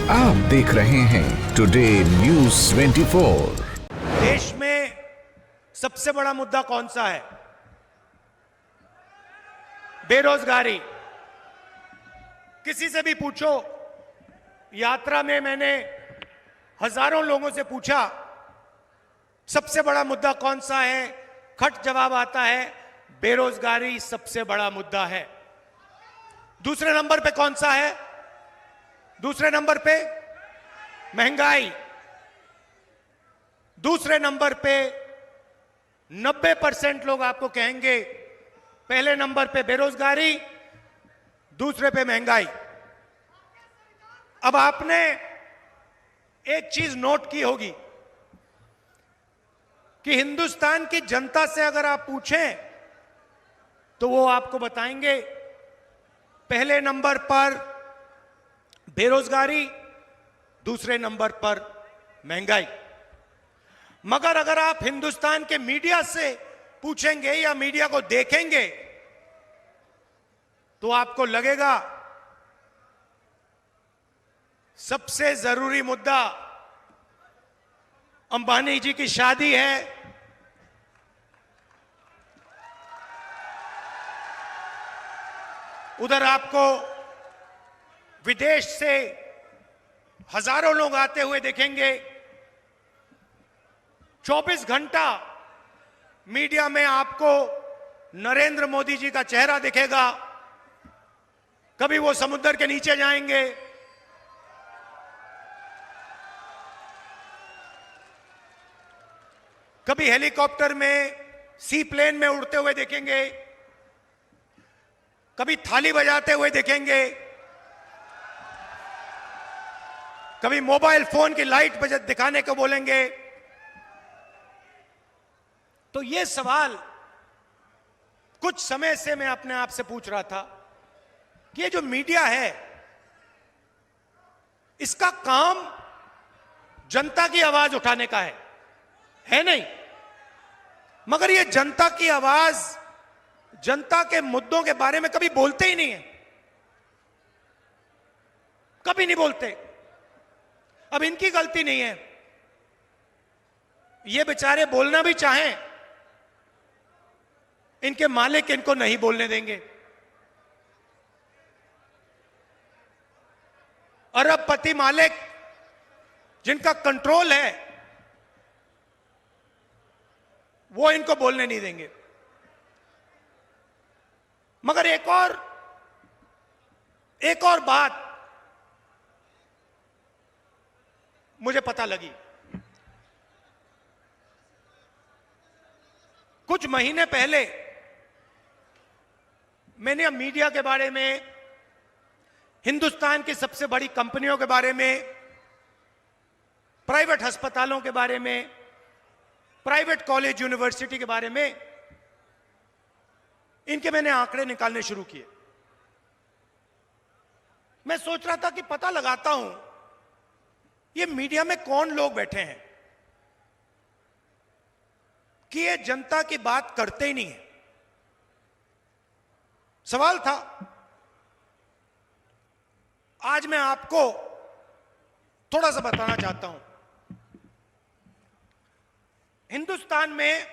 आप देख रहे हैं टुडे न्यूज 24। देश में सबसे बड़ा मुद्दा कौन सा है? बेरोजगारी। किसी से भी पूछो। यात्रा में मैंने हजारों लोगों से पूछा, सबसे बड़ा मुद्दा कौन सा है? खट जवाब आता है, बेरोजगारी सबसे बड़ा मुद्दा है। दूसरे नंबर पे कौन सा है? दूसरे नंबर पे महंगाई। दूसरे नंबर पे 90% लोग आपको कहेंगे पहले नंबर पे बेरोजगारी, दूसरे पे महंगाई। अब आपने एक चीज नोट की होगी कि हिंदुस्तान की जनता से अगर आप पूछें तो वो आपको बताएंगे पहले नंबर पर बेरोजगारी, दूसरे नंबर पर महंगाई। मगर अगर आप हिंदुस्तान के मीडिया से पूछेंगे या मीडिया को देखेंगे तो आपको लगेगा सबसे जरूरी मुद्दा अंबानी जी की शादी है, उधर आपको विदेश से हजारों लोग आते हुए देखेंगे। 24 घंटा मीडिया में आपको नरेंद्र मोदी जी का चेहरा दिखेगा। कभी वो समुद्र के नीचे जाएंगे, कभी हेलीकॉप्टर में, सी प्लेन में उड़ते हुए देखेंगे, कभी थाली बजाते हुए देखेंगे, कभी मोबाइल फोन की लाइट बजा दिखाने को बोलेंगे। तो ये सवाल कुछ समय से मैं अपने आप से पूछ रहा था कि ये जो मीडिया है इसका काम जनता की आवाज उठाने का है नहीं? मगर ये जनता की आवाज, जनता के मुद्दों के बारे में कभी बोलते ही नहीं है, कभी नहीं बोलते। अब इनकी गलती नहीं है, ये बेचारे बोलना भी चाहें, इनके मालिक इनको नहीं बोलने देंगे। अरबपति मालिक जिनका कंट्रोल है वो इनको बोलने नहीं देंगे। मगर एक और बात मुझे पता लगी। कुछ महीने पहले मैंने मीडिया के बारे में, हिंदुस्तान की सबसे बड़ी कंपनियों के बारे में, प्राइवेट अस्पतालों के बारे में, प्राइवेट कॉलेज यूनिवर्सिटी के बारे में, इनके मैंने आंकड़े निकालने शुरू किए। मैं सोच रहा था कि पता लगाता हूं ये मीडिया में कौन लोग बैठे हैं कि ये जनता की बात करते ही नहीं है। सवाल था। आज मैं आपको थोड़ा सा बताना चाहता हूं। हिंदुस्तान में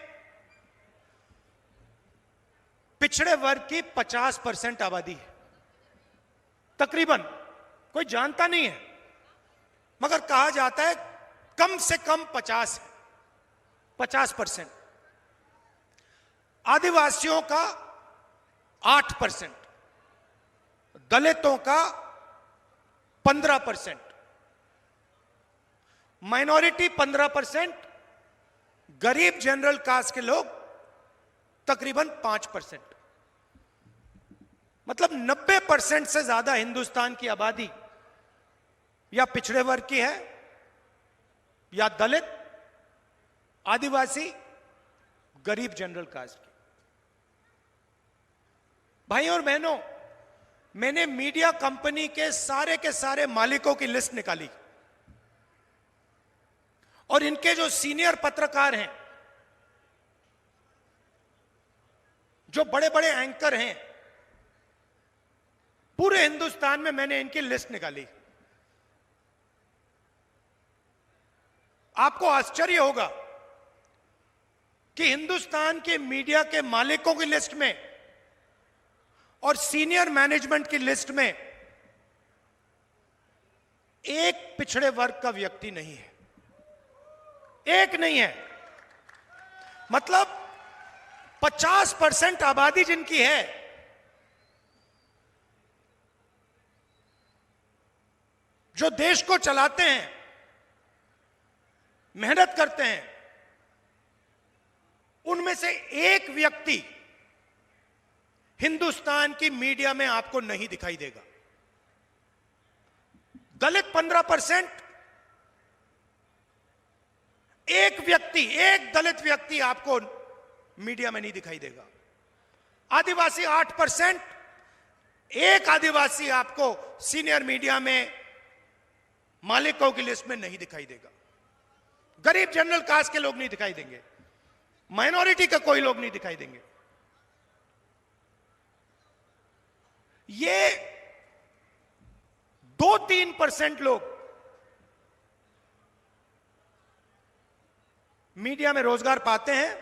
पिछड़े वर्ग की 50% आबादी है तकरीबन। कोई जानता नहीं है मगर कहा जाता है कम से कम 50%। आदिवासियों का 8%, दलितों का 15%, माइनॉरिटी 15%, गरीब जनरल कास्ट के लोग तकरीबन 5%। मतलब 90% से ज्यादा हिंदुस्तान की आबादी या पिछड़े वर्ग की है, या दलित, आदिवासी, गरीब जनरल कास्ट की। भाई और बहनों, मैंने मीडिया कंपनी के सारे मालिकों की लिस्ट निकाली और इनके जो सीनियर पत्रकार हैं, जो बड़े बड़े एंकर हैं, पूरे हिंदुस्तान में मैंने इनकी लिस्ट निकाली। आपको आश्चर्य होगा कि हिंदुस्तान के मीडिया के मालिकों की लिस्ट में और सीनियर मैनेजमेंट की लिस्ट में एक पिछड़े वर्ग का व्यक्ति नहीं है, एक नहीं है। मतलब 50% आबादी जिनकी है, जो देश को चलाते हैं, मेहनत करते हैं, उनमें से एक व्यक्ति हिंदुस्तान की मीडिया में आपको नहीं दिखाई देगा। दलित 15%, एक दलित व्यक्ति आपको मीडिया में नहीं दिखाई देगा। आदिवासी 8%, एक आदिवासी आपको सीनियर मीडिया में मालिकों की लिस्ट में नहीं दिखाई देगा। गरीब जनरल कास्ट के लोग नहीं दिखाई देंगे, माइनॉरिटी का कोई लोग नहीं दिखाई देंगे। ये 2-3% लोग मीडिया में रोजगार पाते हैं।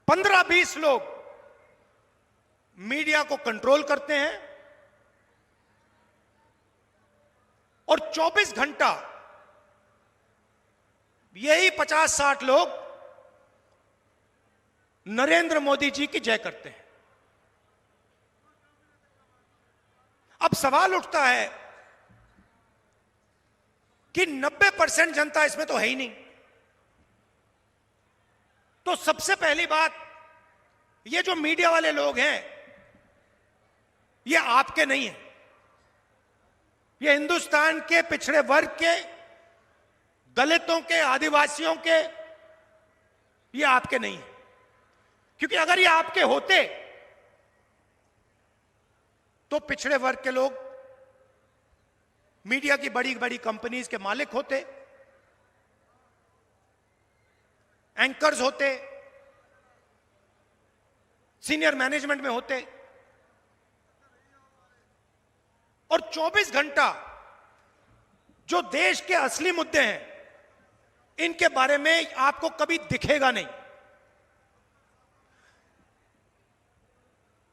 15-20 लोग मीडिया को कंट्रोल करते हैं और 24 घंटा यही 50-60 लोग नरेंद्र मोदी जी की जय करते हैं। अब सवाल उठता है कि 90% जनता इसमें तो है ही नहीं। तो सबसे पहली बात, ये जो मीडिया वाले लोग हैं, ये आपके नहीं है, ये हिंदुस्तान के पिछड़े वर्ग के, दलितों के, आदिवासियों के, ये आपके नहीं है। क्योंकि अगर ये आपके होते तो पिछड़े वर्ग के लोग मीडिया की बड़ी बड़ी कंपनीज के मालिक होते, एंकर्स होते, सीनियर मैनेजमेंट में होते, और 24 घंटा जो देश के असली मुद्दे हैं, इनके बारे में आपको कभी दिखेगा नहीं।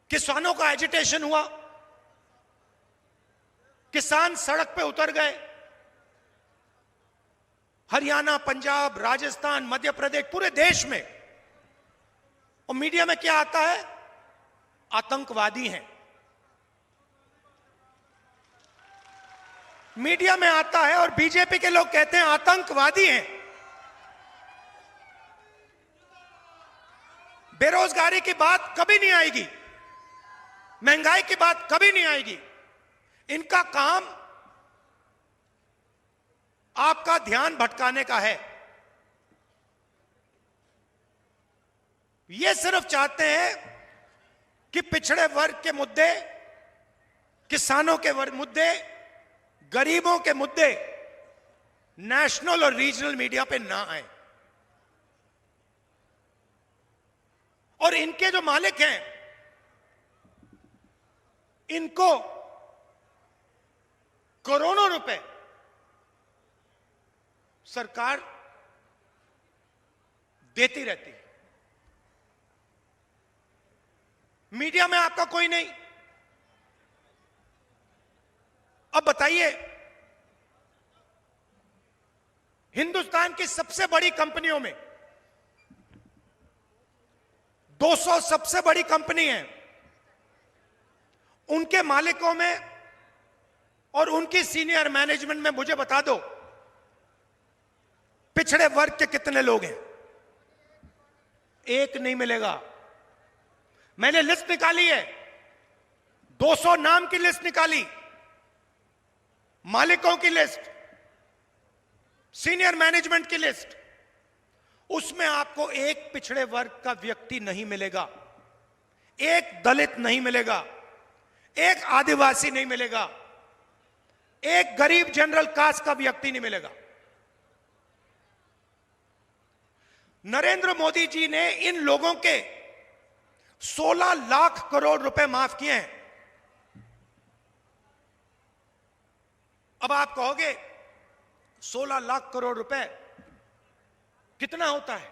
किसानों का एजिटेशन हुआ, किसान सड़क पे उतर गए, हरियाणा, पंजाब, राजस्थान, मध्य प्रदेश, पूरे देश में। और मीडिया में क्या आता है? आतंकवादी हैं। मीडिया में आता है और बीजेपी के लोग कहते हैं आतंकवादी हैं। बेरोजगारी की बात कभी नहीं आएगी, महंगाई की बात कभी नहीं आएगी। इनका काम आपका ध्यान भटकाने का है। ये सिर्फ चाहते हैं कि पिछड़े वर्ग के मुद्दे, किसानों के मुद्दे, गरीबों के मुद्दे नेशनल और रीजनल मीडिया पे ना आए। और इनके जो मालिक हैं, इनको करोड़ों रुपए सरकार देती रहती है। मीडिया में आपका कोई नहीं। अब बताइए, हिंदुस्तान की सबसे बड़ी कंपनियों में 200 सबसे बड़ी कंपनी है, उनके मालिकों में और उनकी सीनियर मैनेजमेंट में मुझे बता दो पिछड़े वर्ग के कितने लोग हैं? एक नहीं मिलेगा। मैंने लिस्ट निकाली है, 200 नाम की लिस्ट निकाली, मालिकों की लिस्ट, सीनियर मैनेजमेंट की लिस्ट, उसमें आपको एक पिछड़े वर्ग का व्यक्ति नहीं मिलेगा, एक दलित नहीं मिलेगा, एक आदिवासी नहीं मिलेगा, एक गरीब जनरल कास्ट का व्यक्ति नहीं मिलेगा। नरेंद्र मोदी जी ने इन लोगों के 16 लाख करोड़ रुपए माफ किए हैं। अब आप कहोगे 16 लाख करोड़ रुपए कितना होता है?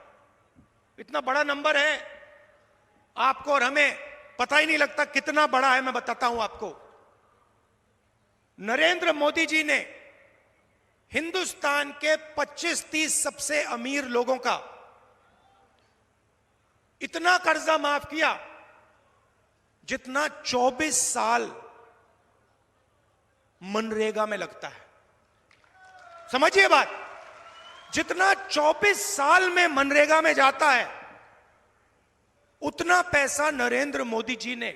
इतना बड़ा नंबर है, आपको और हमें पता ही नहीं लगता कितना बड़ा है। मैं बताता हूं आपको। नरेंद्र मोदी जी ने हिंदुस्तान के 25-30 सबसे अमीर लोगों का इतना कर्जा माफ किया जितना 24 साल मनरेगा में लगता है। समझिए बात, जितना 24 साल में मनरेगा में जाता है उतना पैसा नरेंद्र मोदी जी ने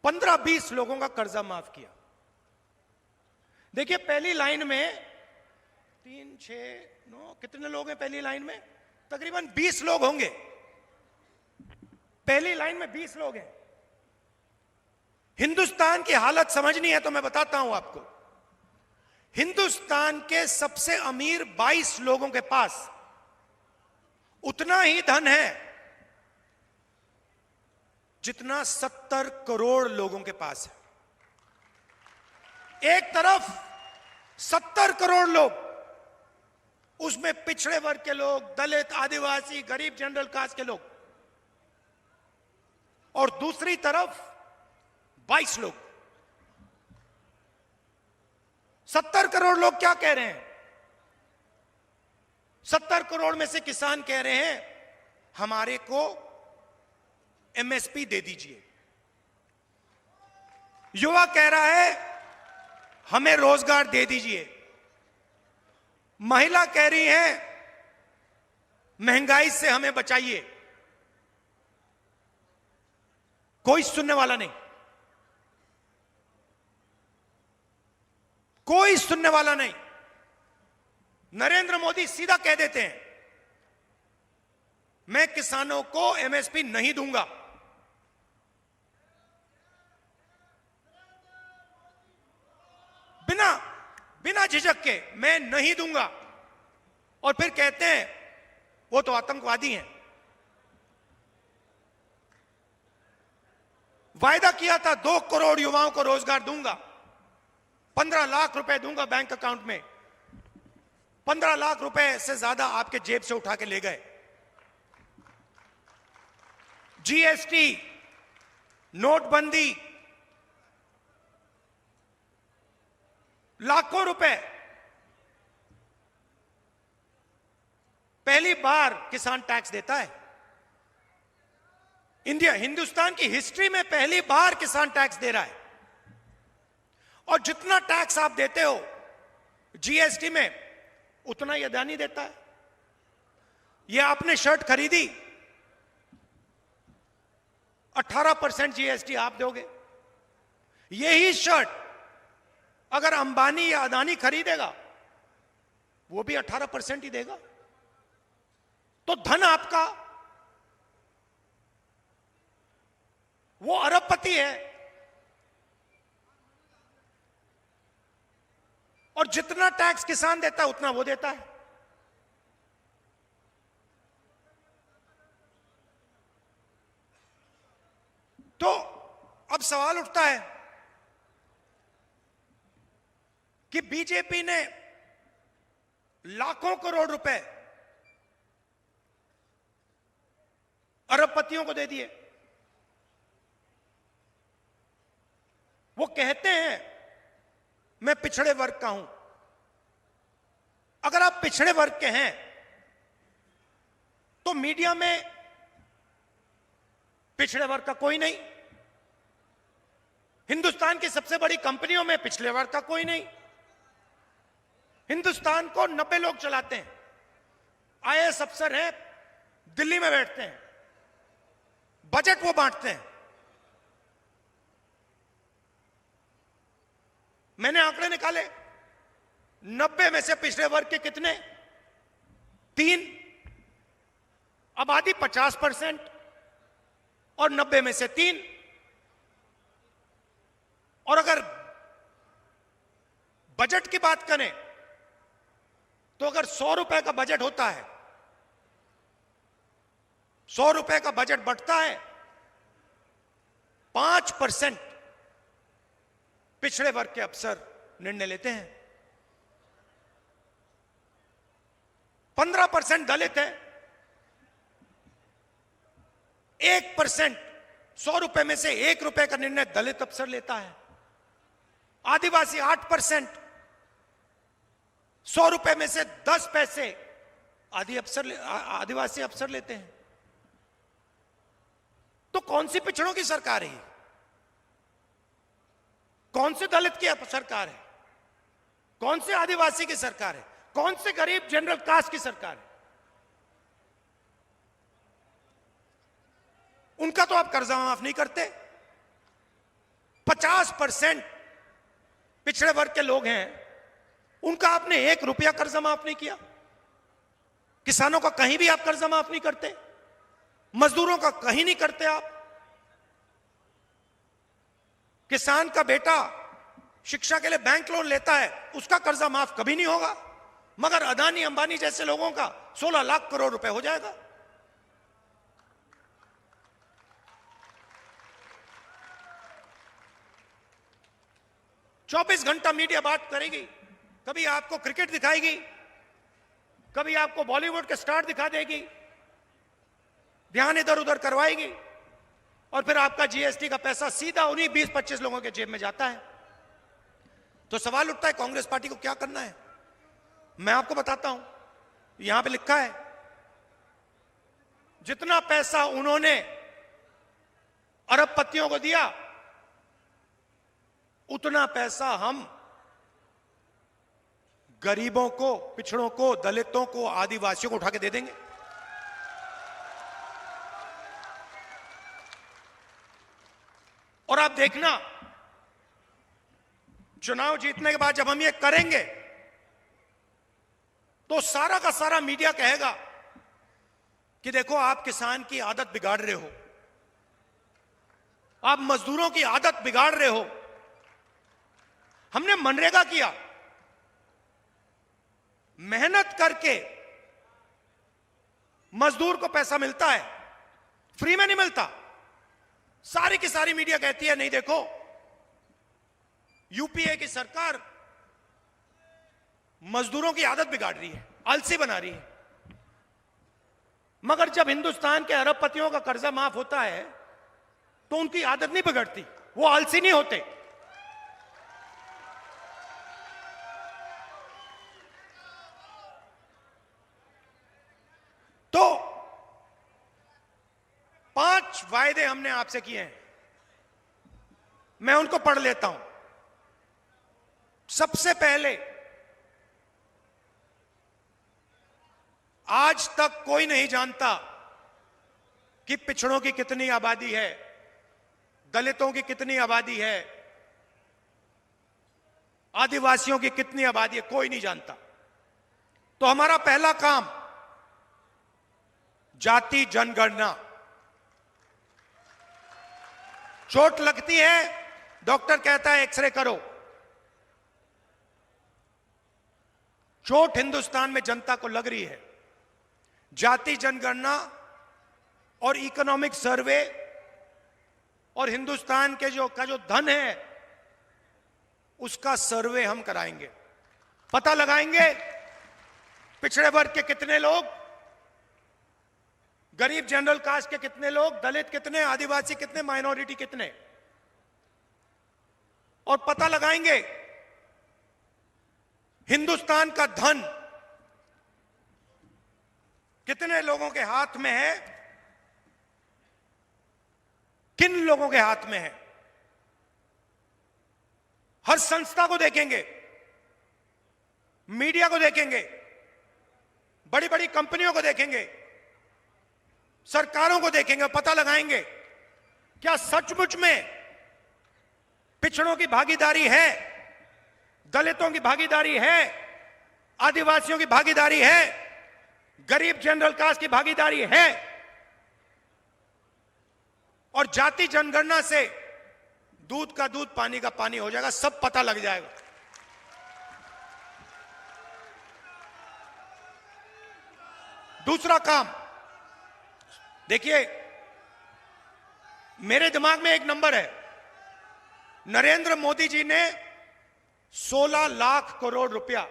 15-20 लोगों का कर्जा माफ किया। देखिए पहली लाइन में 3, 6, 9 कितने लोग हैं पहली लाइन में? तकरीबन 20 लोग होंगे। पहली लाइन में 20 लोग हैं। हिंदुस्तान की हालत समझनी है तो मैं बताता हूं आपको। हिंदुस्तान के सबसे अमीर 22 लोगों के पास उतना ही धन है जितना 70 करोड़ लोगों के पास है। एक तरफ 70 करोड़ लोग, उसमें पिछड़े वर्ग के लोग, दलित, आदिवासी, गरीब, जनरल कास्ट के लोग, और दूसरी तरफ 22 लोग। 70 करोड़ लोग क्या कह रहे हैं? 70 करोड़ में से किसान कह रहे हैं हमारे को एमएसपी दे दीजिए। युवा कह रहा है हमें रोजगार दे दीजिए। महिला कह रही है महंगाई से हमें बचाइए। कोई सुनने वाला नहीं, कोई सुनने वाला नहीं। नरेंद्र मोदी सीधा कह देते हैं मैं किसानों को एमएसपी नहीं दूंगा। बिना झिझक के मैं नहीं दूंगा, और फिर कहते हैं वो तो आतंकवादी हैं। वायदा किया था 2 करोड़ युवाओं को रोजगार दूंगा, 15 लाख रुपए दूंगा बैंक अकाउंट में। 15 लाख रुपए से ज्यादा आपके जेब से उठा के ले गए। जीएसटी, नोटबंदी, लाखों रुपए। पहली बार किसान टैक्स देता है। हिंदुस्तान की हिस्ट्री में पहली बार किसान टैक्स दे रहा है। और जितना टैक्स आप देते हो जीएसटी में, उतना ही अदानी देता है। यह आपने शर्ट खरीदी, 18% जीएसटी आप दोगे। यही शर्ट अगर अंबानी या अदानी खरीदेगा, वो भी 18% ही देगा। तो धन आपका, वो अरबपति है। और जितना टैक्स किसान देता है उतना वो देता है। तो अब सवाल उठता है कि बीजेपी ने लाखों करोड़ रुपए अरबपतियों को दे दिए। वो कहते हैं मैं पिछड़े वर्ग का हूं। अगर आप पिछड़े वर्ग के हैं तो मीडिया में पिछड़े वर्ग का कोई नहीं, हिंदुस्तान की सबसे बड़ी कंपनियों में पिछड़े वर्ग का कोई नहीं। हिंदुस्तान को 90 लोग चलाते हैं। आईएएस अफसर हैं, दिल्ली में बैठते हैं, बजट वो बांटते हैं। मैंने आंकड़े निकाले, 90 में से पिछड़े वर्ग के कितने? 3। आबादी 50% और 90 में से 3। और अगर बजट की बात करें तो अगर 100 रुपए का बजट होता है, 100 रुपए का बजट बढ़ता है, 5% पिछड़े वर्ग के अफसर निर्णय लेते हैं। 15% दलित है, 1% 100 रुपए में से 1 रुपए का निर्णय दलित अफसर लेता है। आदिवासी 8%, 100 रुपए में से 10 पैसे आदिवासी अफसर लेते हैं। तो कौन सी पिछड़ों की सरकार है ये? कौन से दलित की सरकार है? कौन से आदिवासी की सरकार है? कौन से गरीब जनरल कास्ट की सरकार है? उनका तो आप कर्जा माफ नहीं करते। 50% पिछड़े वर्ग के लोग हैं, उनका आपने 1 रुपया कर्जा माफ नहीं किया। किसानों का कहीं भी आप कर्जा माफ नहीं करते, मजदूरों का कहीं नहीं करते आप। किसान का बेटा शिक्षा के लिए बैंक लोन लेता है, उसका कर्जा माफ कभी नहीं होगा, मगर अदानी अंबानी जैसे लोगों का 16 लाख करोड़ रुपए हो जाएगा। चौबीस घंटा मीडिया बात करेगी, कभी आपको क्रिकेट दिखाएगी, कभी आपको बॉलीवुड के स्टार दिखा देगी, ध्यान इधर उधर करवाएगी, और फिर आपका जीएसटी का पैसा सीधा उन्हीं 20-25 लोगों के जेब में जाता है। तो सवाल उठता है कांग्रेस पार्टी को क्या करना है? मैं आपको बताता हूं, यहां पे लिखा है, जितना पैसा उन्होंने अरबपतियों को दिया, उतना पैसा हम गरीबों को, पिछड़ों को, दलितों को, आदिवासियों को उठा के दे देंगे। और आप देखना, चुनाव जीतने के बाद जब हम ये करेंगे, तो सारा का सारा मीडिया कहेगा कि देखो आप किसान की आदत बिगाड़ रहे हो, आप मजदूरों की आदत बिगाड़ रहे हो। हमने मनरेगा किया, मेहनत करके मजदूर को पैसा मिलता है, फ्री में नहीं मिलता। सारी की सारी मीडिया कहती है नहीं देखो, यूपीए की सरकार मजदूरों की आदत बिगाड़ रही है, आलसी बना रही है। मगर जब हिंदुस्तान के अरबपतियों का कर्जा माफ होता है, तो उनकी आदत नहीं बिगड़ती, वो आलसी नहीं होते। तो 5 वायदे हमने आपसे किए हैं, मैं उनको पढ़ लेता हूं। सबसे पहले, आज तक कोई नहीं जानता कि पिछड़ों की कितनी आबादी है, दलितों की कितनी आबादी है, आदिवासियों की कितनी आबादी है, कोई नहीं जानता। तो हमारा पहला काम, जाति जनगणना। चोट लगती है, डॉक्टर कहता है एक्सरे करो। चोट हिंदुस्तान में जनता को लग रही है। जाति जनगणना और इकोनॉमिक सर्वे और हिंदुस्तान के जो धन है, उसका सर्वे हम कराएंगे। पता लगाएंगे पिछड़े वर्ग के कितने लोग, गरीब जनरल कास्ट के कितने लोग, दलित कितने, आदिवासी कितने, माइनॉरिटी कितने, और पता लगाएंगे हिंदुस्तान का धन कितने लोगों के हाथ में है, किन लोगों के हाथ में है। हर संस्था को देखेंगे, मीडिया को देखेंगे, बड़ी बड़ी कंपनियों को देखेंगे, सरकारों को देखेंगे, पता लगाएंगे क्या सचमुच में पिछड़ों की भागीदारी है, दलितों की भागीदारी है, आदिवासियों की भागीदारी है, गरीब जनरल कास्ट की भागीदारी है। और जाति जनगणना से दूध का दूध, पानी का पानी हो जाएगा, सब पता लग जाएगा। दूसरा काम, देखिए मेरे दिमाग में एक नंबर है। नरेंद्र मोदी जी ने 16 लाख करोड़ रुपया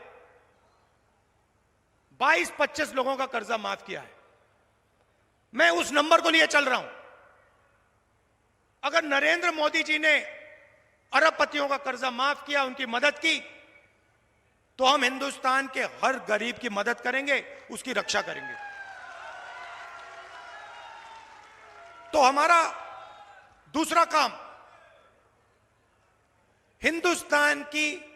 22-25 लोगों का कर्जा माफ किया है। मैं उस नंबर को लिए चल रहा हूं। अगर नरेंद्र मोदी जी ने अरबपतियों का कर्जा माफ किया, उनकी मदद की, तो हम हिंदुस्तान के हर गरीब की मदद करेंगे, उसकी रक्षा करेंगे। तो हमारा दूसरा काम हिंदुस्तान की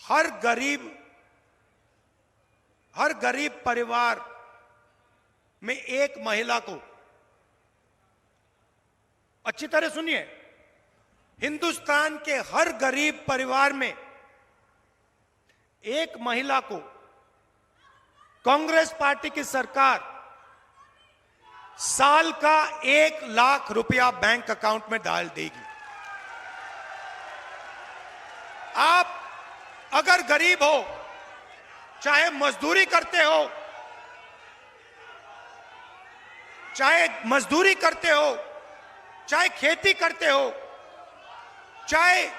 हर गरीब परिवार में एक महिला को, अच्छी तरह सुनिए, हिंदुस्तान के हर गरीब परिवार में एक महिला को कांग्रेस पार्टी की सरकार साल का 1 लाख रुपया बैंक अकाउंट में डाल देगी। आप अगर गरीब हो, चाहे मजदूरी करते हो, चाहे खेती करते हो, चाहे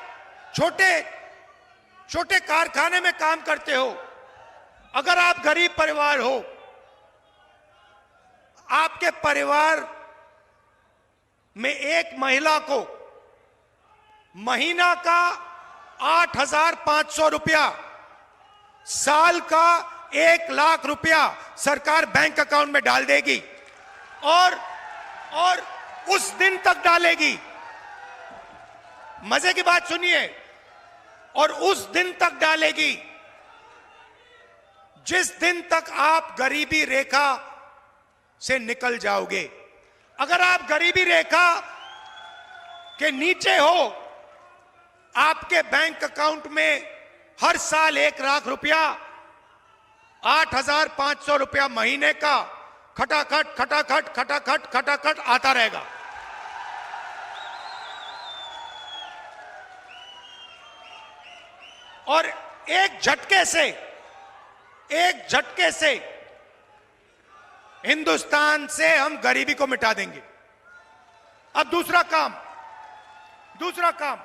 छोटे कारखाने में काम करते हो, अगर आप गरीब परिवार हो, आपके परिवार में एक महिला को महीना का 8,500 रुपया, साल का 1 लाख रुपया सरकार बैंक अकाउंट में डाल देगी और उस दिन तक डालेगी। मजे की बात सुनिए, और उस दिन तक डालेगी जिस दिन तक आप गरीबी रेखा से निकल जाओगे। अगर आप गरीबी रेखा के नीचे हो, आपके बैंक अकाउंट में हर साल 1 लाख रुपया, 8,500 रुपया महीने का खटाखट आता रहेगा। और एक झटके से हिंदुस्तान से हम गरीबी को मिटा देंगे। अब दूसरा काम,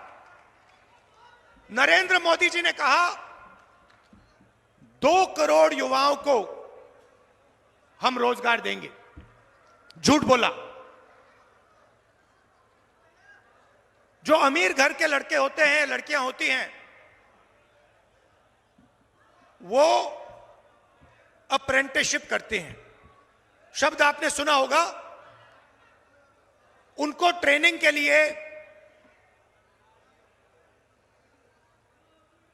नरेंद्र मोदी जी ने कहा 2 करोड़ युवाओं को हम रोजगार देंगे। झूठ बोला। जो अमीर घर के लड़के होते हैं, लड़कियां होती हैं, वो अप्रेंटिसशिप करते हैं। शब्द आपने सुना होगा। उनको ट्रेनिंग के लिए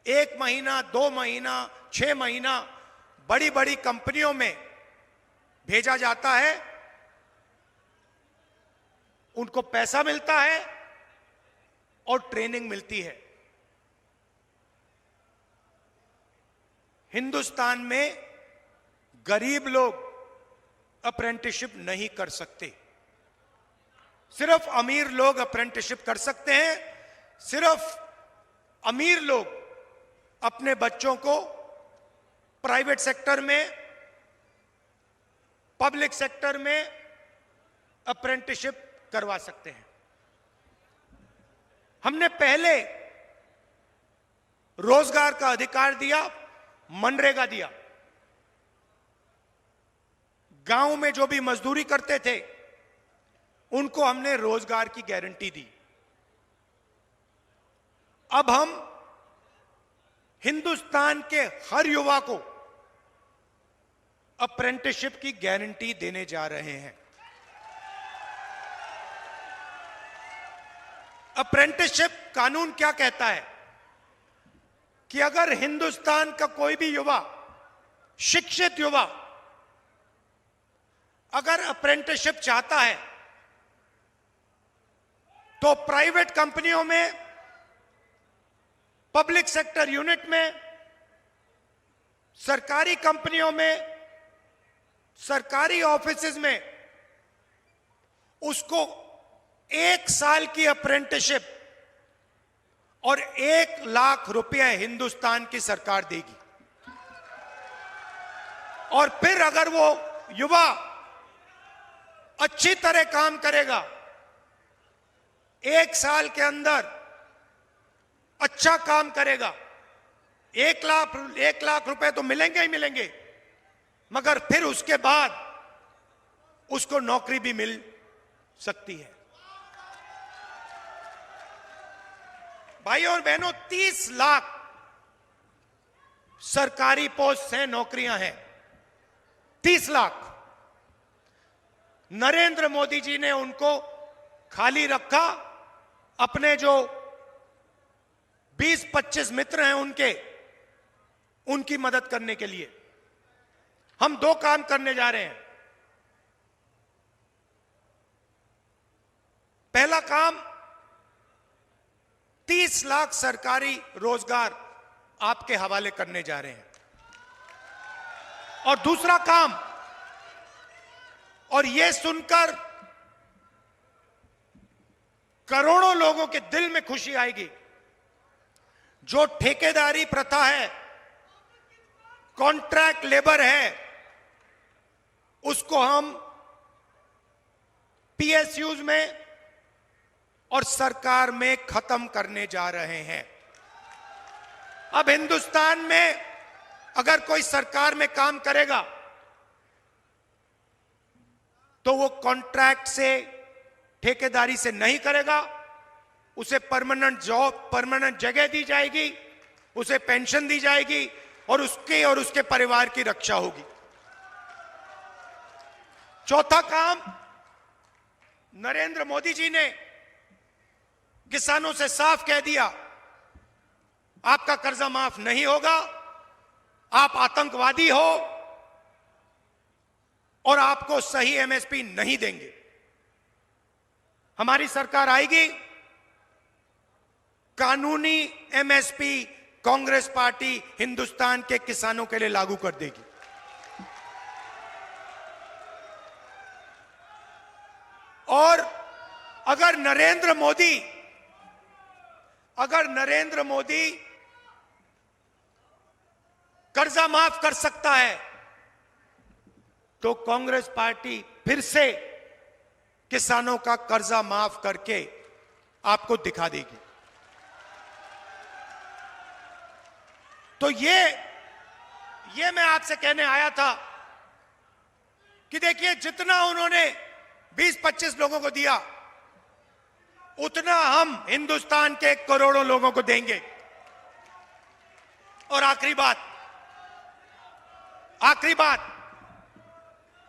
1 महीना, 2 महीना, 6 महीना बड़ी बड़ी कंपनियों में भेजा जाता है। उनको पैसा मिलता है और ट्रेनिंग मिलती है। हिंदुस्तान में गरीब लोग अप्रेंटिसशिप नहीं कर सकते। सिर्फ अमीर लोग अप्रेंटिसशिप कर सकते हैं। सिर्फ अमीर लोग अपने बच्चों को प्राइवेट सेक्टर में, पब्लिक सेक्टर में अप्रेंटिसशिप करवा सकते हैं। हमने पहले रोजगार का अधिकार दिया, मनरेगा दिया। गांव में जो भी मजदूरी करते थे, उनको हमने रोजगार की गारंटी दी। अब हम हिंदुस्तान के हर युवा को अप्रेंटिसशिप की गारंटी देने जा रहे हैं। अप्रेंटिसशिप कानून क्या कहता है कि अगर हिंदुस्तान का कोई भी युवा, शिक्षित युवा, अगर अप्रेंटिसशिप चाहता है तो प्राइवेट कंपनियों में, पब्लिक सेक्टर यूनिट में, सरकारी कंपनियों में, सरकारी ऑफिसेज में उसको 1 साल की अप्रेंटिसशिप और 1 लाख रुपए हिंदुस्तान की सरकार देगी। और फिर अगर वो युवा अच्छी तरह काम करेगा, 1 साल के अंदर अच्छा काम करेगा, 1 लाख रुपए तो मिलेंगे ही मिलेंगे, मगर फिर उसके बाद उसको नौकरी भी मिल सकती है। भाइयों और बहनों, 30 लाख सरकारी पोस्ट हैं, नौकरियां हैं, 30 लाख। नरेंद्र मोदी जी ने उनको खाली रखा, अपने जो 20-25 मित्र हैं उनकी मदद करने के लिए। हम 2 काम करने जा रहे हैं। पहला काम, 30 लाख सरकारी रोजगार आपके हवाले करने जा रहे हैं। और दूसरा काम, और यह सुनकर करोड़ों लोगों के दिल में खुशी आएगी, जो ठेकेदारी प्रथा है, कॉन्ट्रैक्ट लेबर है, उसको हम पीएसयूज में और सरकार में खत्म करने जा रहे हैं। अब हिंदुस्तान में अगर कोई सरकार में काम करेगा तो वो कॉन्ट्रैक्ट से, ठेकेदारी से नहीं करेगा, उसे परमानेंट जॉब, परमानेंट जगह दी जाएगी, उसे पेंशन दी जाएगी और उसके परिवार की रक्षा होगी। चौथा काम, नरेंद्र मोदी जी ने किसानों से साफ कह दिया, आपका कर्जा माफ नहीं होगा, आप आतंकवादी हो और आपको सही एमएसपी नहीं देंगे। हमारी सरकार आएगी, कानूनी एमएसपी कांग्रेस पार्टी हिंदुस्तान के किसानों के लिए लागू कर देगी। और अगर नरेंद्र मोदी कर्जा माफ कर सकता है तो कांग्रेस पार्टी फिर से किसानों का कर्जा माफ करके आपको दिखा देगी। तो ये मैं आपसे कहने आया था कि देखिए, जितना उन्होंने 20-25 लोगों को दिया, उतना हम हिंदुस्तान के करोड़ों लोगों को देंगे। और आखिरी बात,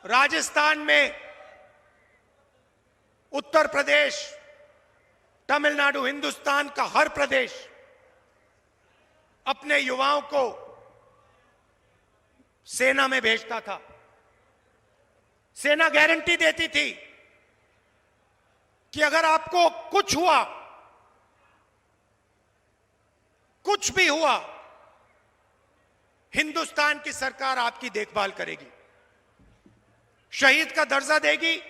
राजस्थान में, उत्तर प्रदेश, तमिलनाडु, हिंदुस्तान का हर प्रदेश अपने युवाओं को सेना में भेजता था। सेना गारंटी देती थी कि अगर आपको कुछ हुआ, कुछ भी हुआ, हिंदुस्तान की सरकार आपकी देखभाल करेगी, शहीद का दर्जा देगी,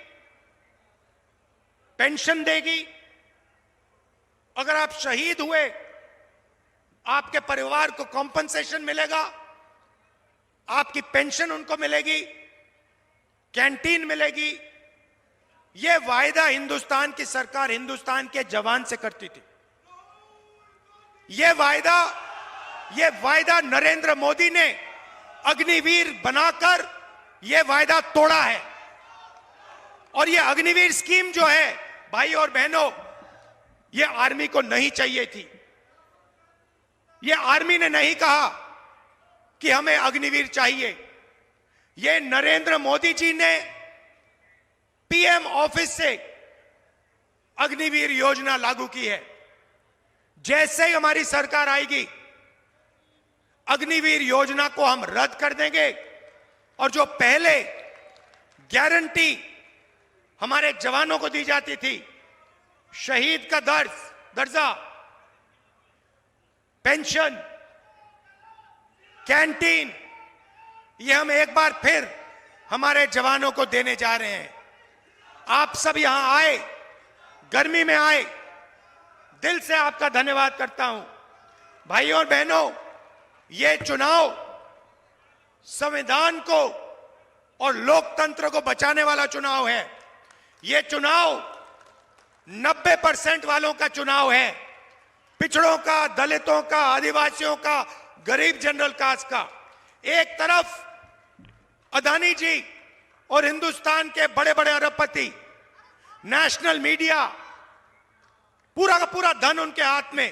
पेंशन देगी। अगर आप शहीद हुए, आपके परिवार को कॉम्पनसेशन मिलेगा, आपकी पेंशन उनको मिलेगी, कैंटीन मिलेगी। यह वायदा हिंदुस्तान की सरकार हिंदुस्तान के जवान से करती थी। यह वायदा नरेंद्र मोदी ने अग्निवीर बनाकर यह वायदा तोड़ा है। और यह अग्निवीर स्कीम जो है, भाई और बहनों, यह आर्मी को नहीं चाहिए थी। यह आर्मी ने नहीं कहा कि हमें अग्निवीर चाहिए। यह नरेंद्र मोदी जी ने पीएम ऑफिस से अग्निवीर योजना लागू की है। जैसे ही हमारी सरकार आएगी, अग्निवीर योजना को हम रद्द कर देंगे और जो पहले गारंटी हमारे जवानों को दी जाती थी, शहीद का दर्जा, पेंशन, कैंटीन, ये हम एक बार फिर हमारे जवानों को देने जा रहे हैं। आप सब यहां आए, गर्मी में आए, दिल से आपका धन्यवाद करता हूं। भाइयों और बहनों, ये चुनाव संविधान को और लोकतंत्र को बचाने वाला चुनाव है। ये चुनाव 90% वालों का चुनाव है। पिछड़ों का, दलितों का, आदिवासियों का, गरीब जनरल कास्ट का। एक तरफ अदानी जी और हिंदुस्तान के बड़े बड़े अरबपति, नेशनल मीडिया, पूरा का पूरा धन उनके हाथ में,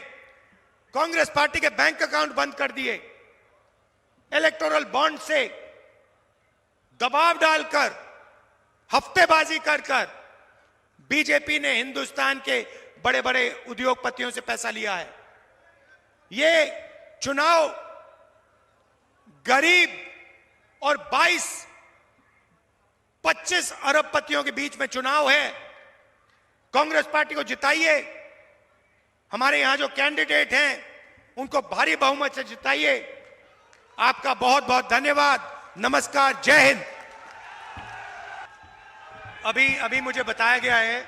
कांग्रेस पार्टी के बैंक अकाउंट बंद कर दिए, इलेक्टोरल बॉन्ड से दबाव डालकर, हफ्तेबाजी कर कर बीजेपी ने हिंदुस्तान के बड़े बड़े उद्योगपतियों से पैसा लिया है। ये चुनाव गरीब और 25 अरबपतियों के बीच में चुनाव है। कांग्रेस पार्टी को जिताइए। हमारे यहां जो कैंडिडेट हैं उनको भारी बहुमत से जिताइए। आपका बहुत बहुत धन्यवाद। नमस्कार, जय हिंद। अभी मुझे बताया गया है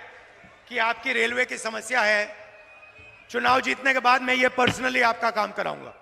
कि आपकी रेलवे की समस्या है। चुनाव जीतने के बाद मैं ये पर्सनली आपका काम कराऊंगा।